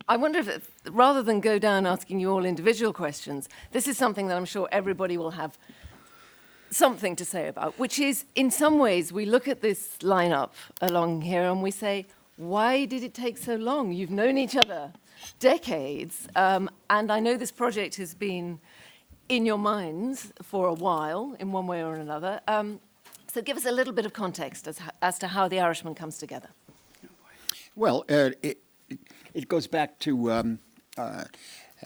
I wonder if, rather than go down asking you all individual questions, this is something that I'm sure everybody will have something to say about, which is, in some ways, we look at this lineup along here and we say, why did it take so long? You've known each other decades, and I know this project has been in your minds for a while, in one way or another. So give us a little bit of context as to how The Irishman comes together. Well, it goes back to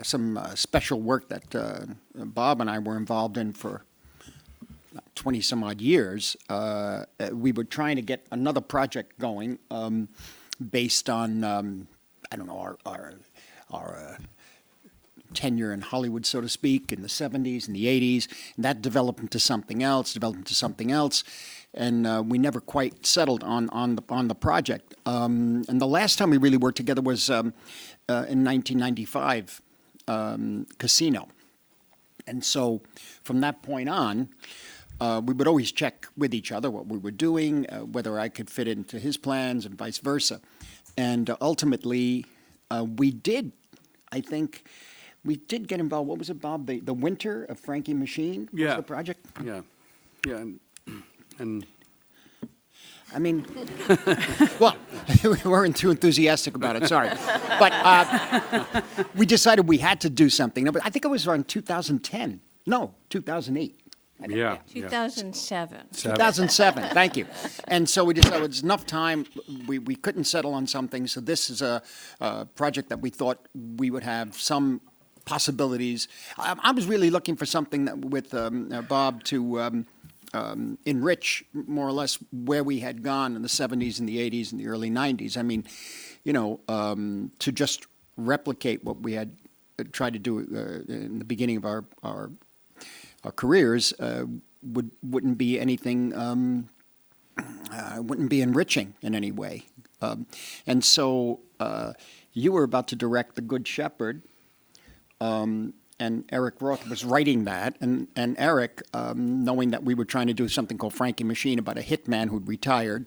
some special work that Bob and I were involved in for 20 some odd years. We were trying to get another project going based on, I don't know, our tenure in Hollywood, so to speak, in the 70s and the 80s. And that developed into something else, and we never quite settled on the project. And the last time we really worked together was in 1995, Casino. And so from that point on, we would always check with each other what we were doing, whether I could fit into his plans and vice versa. And ultimately, we did get involved. What was it, Bob? The Winter of Frankie Machine was the project? Yeah. And I mean, well, we weren't too enthusiastic about it, sorry. But we decided we had to do something. I think it was around 2010. No, 2008. yeah. 2007. 2007, thank you. And so we decided it was enough time. We couldn't settle on something, so this is a project that we thought we would have some possibilities. I was really looking for something that with Bob to enrich more or less where we had gone in the 70s and the 80s and the early 90s. I mean, to just replicate what we had tried to do in the beginning of our careers wouldn't be anything, wouldn't be enriching in any way. And so you were about to direct The Good Shepherd, and Eric Roth was writing that, and Eric, knowing that we were trying to do something called Frankie Machine about a hitman who'd retired,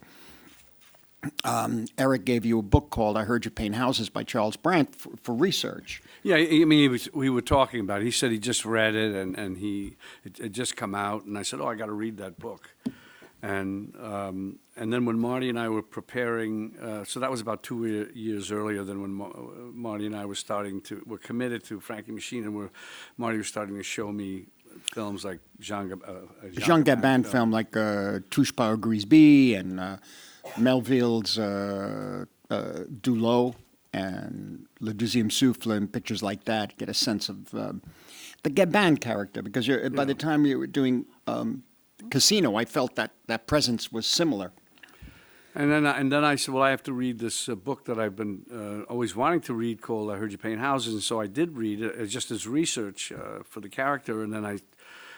Eric gave you a book called I Heard You Paint Houses by Charles Brandt for research. Yeah, I mean, we were talking about it. He said he just read it, and it had just come out, and I said, I got to read that book. And then when Marty and I were preparing, so that was about 2 years earlier than when Marty and I were committed to Frankie Machine, and Marty was starting to show me films like Jean Gabin film like Touche pas au Grisby and Melville's Dulot and Le Deuxième Souffle and pictures like that. Get a sense of the Gabin character, because by the time you were doing Casino, I felt that presence was similar. And then I said, well, I have to read this book that I've been always wanting to read called I Heard You Paint Houses. And so I did read it just as research for the character. And then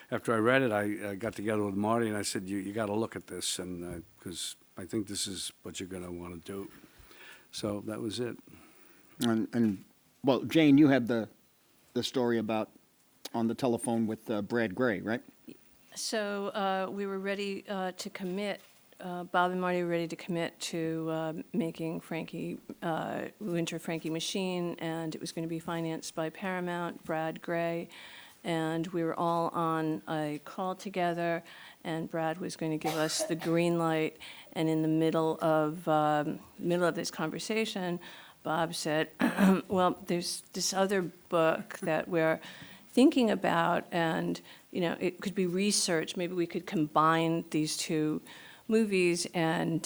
after I read it, I got together with Marty and I said, you got to look at this, and because I think this is what you're going to want to do. So that was it. And well, Jane, you had the story about on the telephone with Brad Gray, right? So we were ready to commit. Bob and Marty were ready to commit to making Winter Frankie Machine, and it was going to be financed by Paramount, Brad Gray, and we were all on a call together, and Brad was going to give us the green light. And in the middle of this conversation, Bob said, "Well, there's this other book that we're thinking about, and it could be research. Maybe we could combine these two movies." And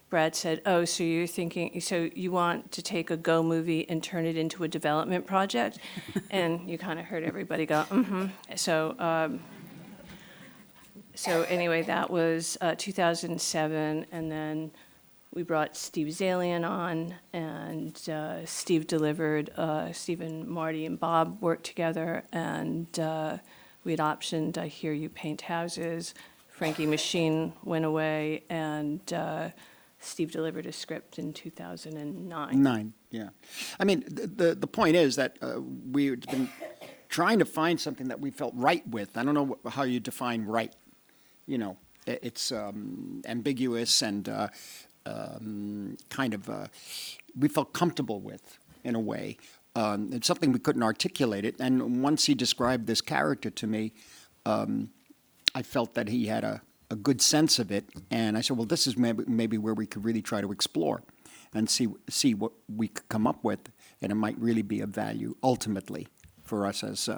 Brad said, "Oh, so you want to take a Go movie and turn it into a development project?" And you kind of heard everybody go, "Mm-hmm." So anyway, that was 2007, and then we brought Steve Zalian on, and Steve delivered. Steve and Marty and Bob worked together, and we had optioned I Hear You Paint Houses. Frankie Machine went away, and Steve delivered a script in 2009. Yeah. I mean, the point is that we've been trying to find something that we felt right with. I don't know how you define right. It's ambiguous and we felt comfortable with. in a way. It's something we couldn't articulate it. And once he described this character to me, I felt that he had a good sense of it. And I said, well, this is maybe where we could really try to explore and see what we could come up with. And it might really be of value ultimately for us as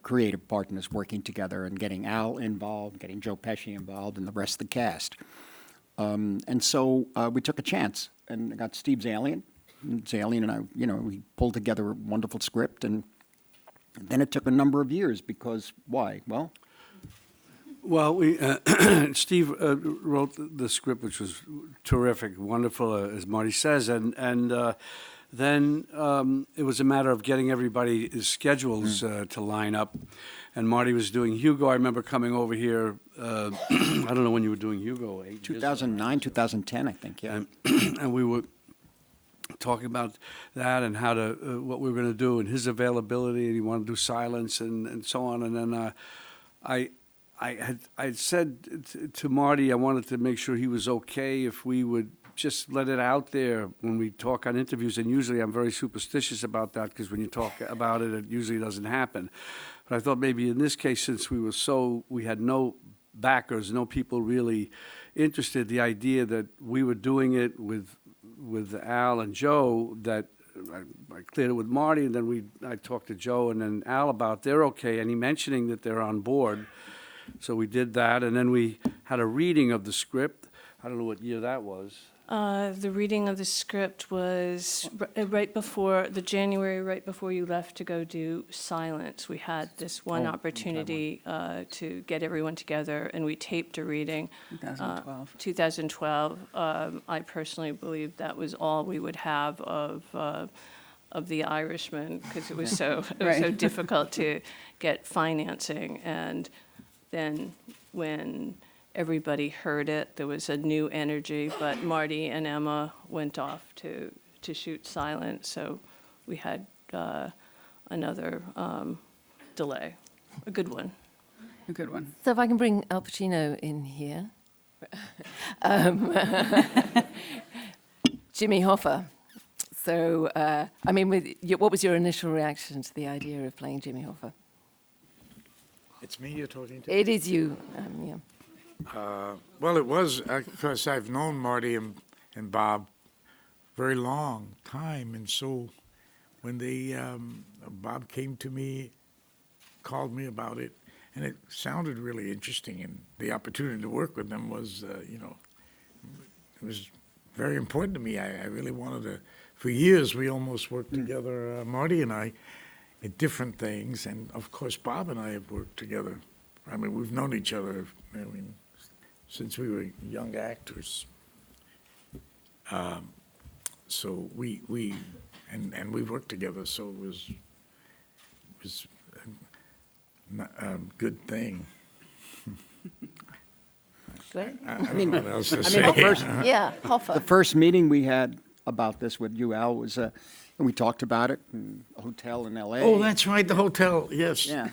creative partners working together and getting Al involved, getting Joe Pesci involved, and the rest of the cast. And so we took a chance and got Steve Zalian. Zalian and I, we pulled together a wonderful script, and then it took a number of years because why? Well, Steve wrote the script, which was terrific, wonderful, as Marty says, and then it was a matter of getting everybody's schedules to line up. And Marty was doing Hugo. I remember coming over here. I don't know when you were doing Hugo. 2009, 2010, I think. Yeah. And we were talking about that and how to what we were going to do and his availability, and he wanted to do silence and so on. And then I had said to Marty I wanted to make sure he was okay if we would just let it out there when we talk on interviews. And usually I'm very superstitious about that because when you talk about it, it usually doesn't happen. But I thought maybe in this case, since we had no backers, no people really interested, the idea that we were doing it with Al and Joe, that I cleared it with Marty, and then I talked to Joe and then Al about they're okay, and he mentioning that they're on board. So we did that, and then we had a reading of the script. I don't know what year that was. The reading of the script was right before you left to go do silence. We had this one opportunity to get everyone together, and we taped a reading. 2012. 2012. I personally believe that was all we would have of the Irishman, because it was so difficult to get financing. And then when everybody heard it, there was a new energy, but Marty and Emma went off to shoot silent, so we had another delay, a good one. A good one. So if I can bring Al Pacino in here. Jimmy Hoffa. So, what was your initial reaction to the idea of playing Jimmy Hoffa? It's me you're talking to? It is you, yeah. Well, it was, because I've known Marty and Bob very long time, and so when Bob came to me, called me about it, and it sounded really interesting, and the opportunity to work with them was, it was very important to me. I really wanted to, for years we almost worked together, Marty and I, at different things, and of course Bob and I have worked together. I mean, we've known each other, since we were young actors. So we we've worked together, so it was a good thing. Great. I don't know what else to say. Yeah, Hoffa. The first meeting we had about this with you, Al, was, and we talked about it in a hotel in L.A. Oh, that's right, the hotel, yes. Yeah.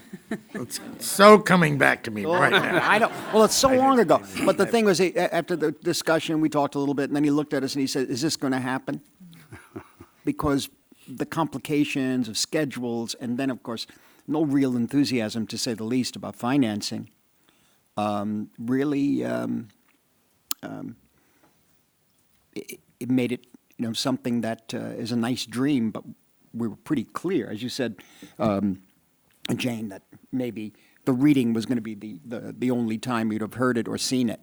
It's so coming back to me right now. I know. Well, it's so long ago. But the thing was, after the discussion, we talked a little bit, and then he looked at us and he said, is this going to happen? Because the complications of schedules, and then, of course, no real enthusiasm, to say the least, about financing, really, it made it, something that is a nice dream, but we were pretty clear, as you said, Jane, that maybe the reading was going to be the only time you'd have heard it or seen it,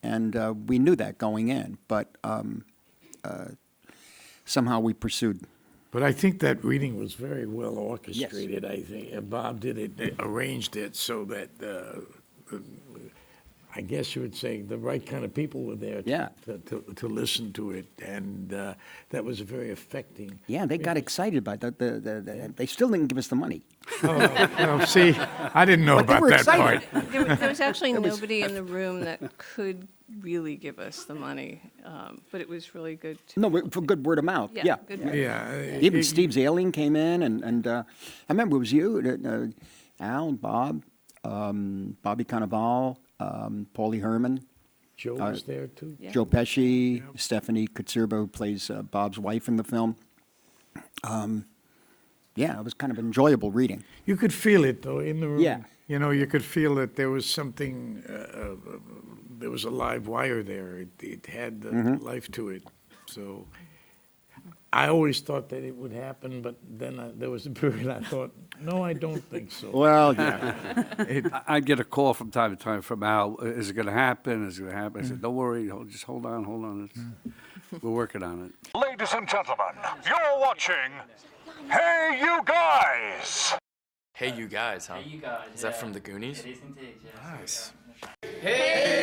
and we knew that going in, but somehow we pursued. But I think that reading was very well orchestrated. Yes. I think Bob did it, arranged it so that I guess you would say the right kind of people were there to listen to it, and that was very affecting. Yeah, they got excited by that. They still didn't give us the money. Oh, see, I didn't know about that part. There was actually nobody in the room that could really give us the money, but it was really good. For good word of mouth. Yeah. Good word. Yeah. Even Steve Zalian came in, and I remember it was you, Al, Bob, Bobby Cannavale, Paulie Herman, Joe was there too. Joe Pesci, Stephanie Kotsirba, who plays Bob's wife in the film. Yeah, it was kind of enjoyable reading. You could feel it though in the room. Yeah. You know, you could feel that there was something. There was a live wire there. It had life to it. So I always thought that it would happen, but then there was a period I thought, no, I don't think so. Well, yeah. I'd get a call from time to time from Al, is it going to happen? Is it going to happen? I said, don't worry, just hold on. We're working on it. Ladies and gentlemen, you're watching Hey You Guys! Hey, you guys, huh? Hey, you guys. Is that from the Goonies? It is indeed, yes. Nice. Hey,